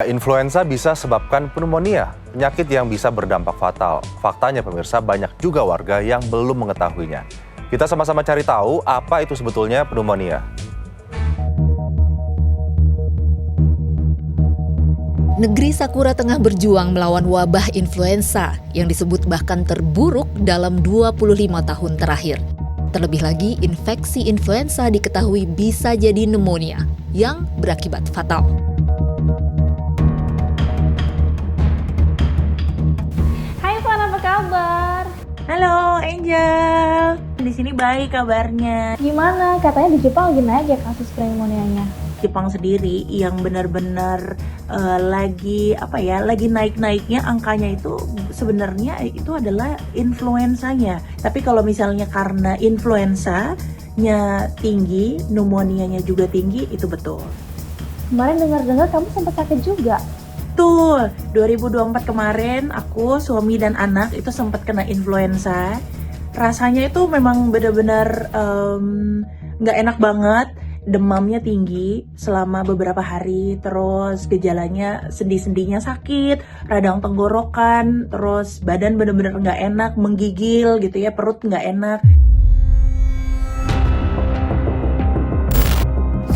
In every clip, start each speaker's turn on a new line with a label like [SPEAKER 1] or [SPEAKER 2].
[SPEAKER 1] Influenza bisa sebabkan pneumonia, penyakit yang bisa berdampak fatal. Faktanya pemirsa, banyak juga warga yang belum mengetahuinya. Kita sama-sama cari tahu apa itu sebetulnya pneumonia.
[SPEAKER 2] Negeri Sakura tengah berjuang melawan wabah influenza yang disebut bahkan terburuk dalam 25 tahun terakhir. Terlebih lagi, infeksi influenza diketahui bisa jadi pneumonia yang berakibat fatal.
[SPEAKER 3] Hai Van, apa kabar?
[SPEAKER 4] Halo Angel, di sini baik kabarnya.
[SPEAKER 3] Gimana? Katanya di Jepang lagi naik ya kasus pneumonia-nya.
[SPEAKER 4] Jepang sendiri yang benar-benar lagi naik-naiknya angkanya itu sebenarnya itu adalah influenzanya. Tapi kalau misalnya karena influenzanya tinggi, pneumonia-nya juga tinggi, itu betul.
[SPEAKER 3] Kemarin dengar-dengar kamu sempat sakit juga.
[SPEAKER 4] Betul, 2024 kemarin aku, suami dan anak itu sempat kena influenza. Rasanya itu memang benar-benar nggak enak banget. Demamnya tinggi selama beberapa hari, terus gejalanya sendi-sendinya sakit, radang tenggorokan, terus badan benar-benar nggak enak, menggigil gitu ya, perut nggak enak.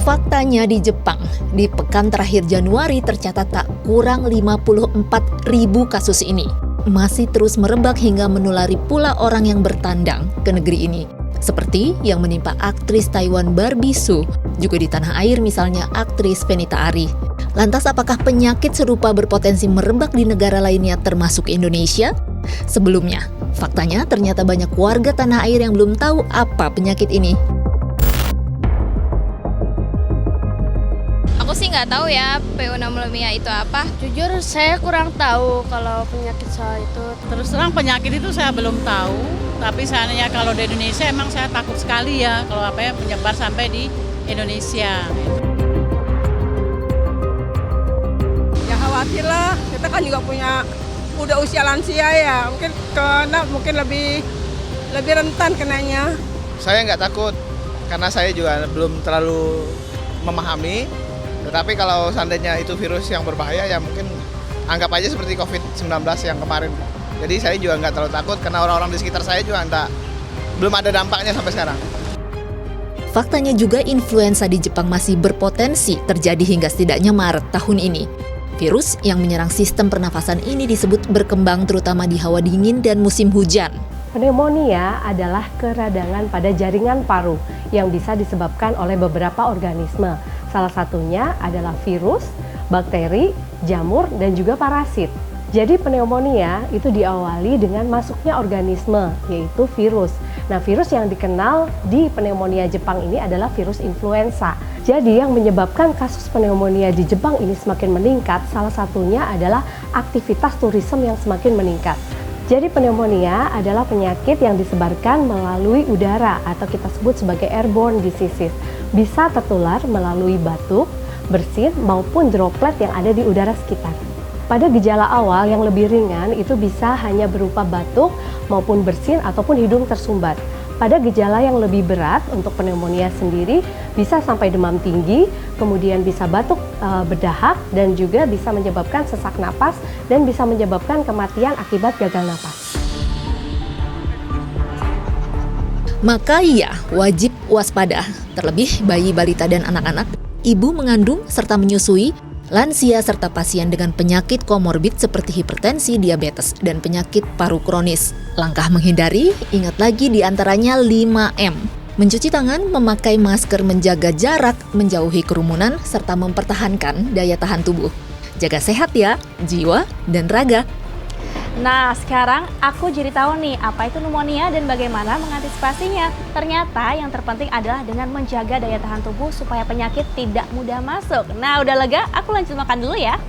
[SPEAKER 2] Faktanya di Jepang, di pekan terakhir Januari tercatat tak kurang 54.000 kasus ini. Masih terus merebak hingga menulari pula orang yang bertandang ke negeri ini. Seperti yang menimpa aktris Taiwan Barbie Hsu, juga di tanah air misalnya aktris Fenita Arie. Lantas apakah penyakit serupa berpotensi merebak di negara lainnya termasuk Indonesia? Sebelumnya, faktanya ternyata banyak warga tanah air yang belum tahu apa penyakit ini.
[SPEAKER 5] Aku sih nggak tahu ya pneumonia itu apa.
[SPEAKER 6] Jujur saya kurang tahu kalau penyakit saya itu.
[SPEAKER 7] Terus terang penyakit itu saya belum tahu, tapi seandainya kalau di Indonesia emang saya takut sekali ya kalau menyebar sampai di Indonesia.
[SPEAKER 8] Ya khawatir lah, kita kan juga udah usia lansia ya, mungkin lebih rentan kenanya.
[SPEAKER 9] Saya nggak takut karena saya juga belum terlalu memahami. Tetapi kalau seandainya itu virus yang berbahaya ya mungkin anggap aja seperti COVID-19 yang kemarin. Jadi saya juga nggak terlalu takut karena orang-orang di sekitar saya juga belum ada dampaknya sampai sekarang.
[SPEAKER 2] Faktanya juga influenza di Jepang masih berpotensi terjadi hingga setidaknya Maret tahun ini. Virus yang menyerang sistem pernafasan ini disebut berkembang terutama di hawa dingin dan musim hujan.
[SPEAKER 10] Pneumonia adalah keradangan pada jaringan paru yang bisa disebabkan oleh beberapa organisme. Salah satunya adalah virus, bakteri, jamur, dan juga parasit. Jadi pneumonia itu diawali dengan masuknya organisme, yaitu virus. Nah, virus yang dikenal di pneumonia Jepang ini adalah virus influenza. Jadi yang menyebabkan kasus pneumonia di Jepang ini semakin meningkat, salah satunya adalah aktivitas turisme yang semakin meningkat. Jadi pneumonia adalah penyakit yang disebarkan melalui udara atau kita sebut sebagai airborne diseases. Bisa tertular melalui batuk, bersin, maupun droplet yang ada di udara sekitar. Pada gejala awal yang lebih ringan itu bisa hanya berupa batuk maupun bersin ataupun hidung tersumbat. Pada gejala yang lebih berat untuk pneumonia sendiri bisa sampai demam tinggi, kemudian bisa batuk berdahak dan juga bisa menyebabkan sesak napas dan bisa menyebabkan kematian akibat gagal napas.
[SPEAKER 2] Maka iya, wajib waspada, terlebih bayi, balita, dan anak-anak, ibu mengandung serta menyusui, lansia serta pasien dengan penyakit komorbid seperti hipertensi, diabetes, dan penyakit paru kronis. Langkah menghindari, ingat lagi diantaranya 5M. Mencuci tangan, memakai masker, menjaga jarak, menjauhi kerumunan, serta mempertahankan daya tahan tubuh. Jaga sehat ya, jiwa dan raga.
[SPEAKER 3] Nah, sekarang aku jadi tahu nih apa itu pneumonia dan bagaimana mengantisipasinya. Ternyata yang terpenting adalah dengan menjaga daya tahan tubuh supaya penyakit tidak mudah masuk. Nah, udah lega? Aku lanjut makan dulu ya.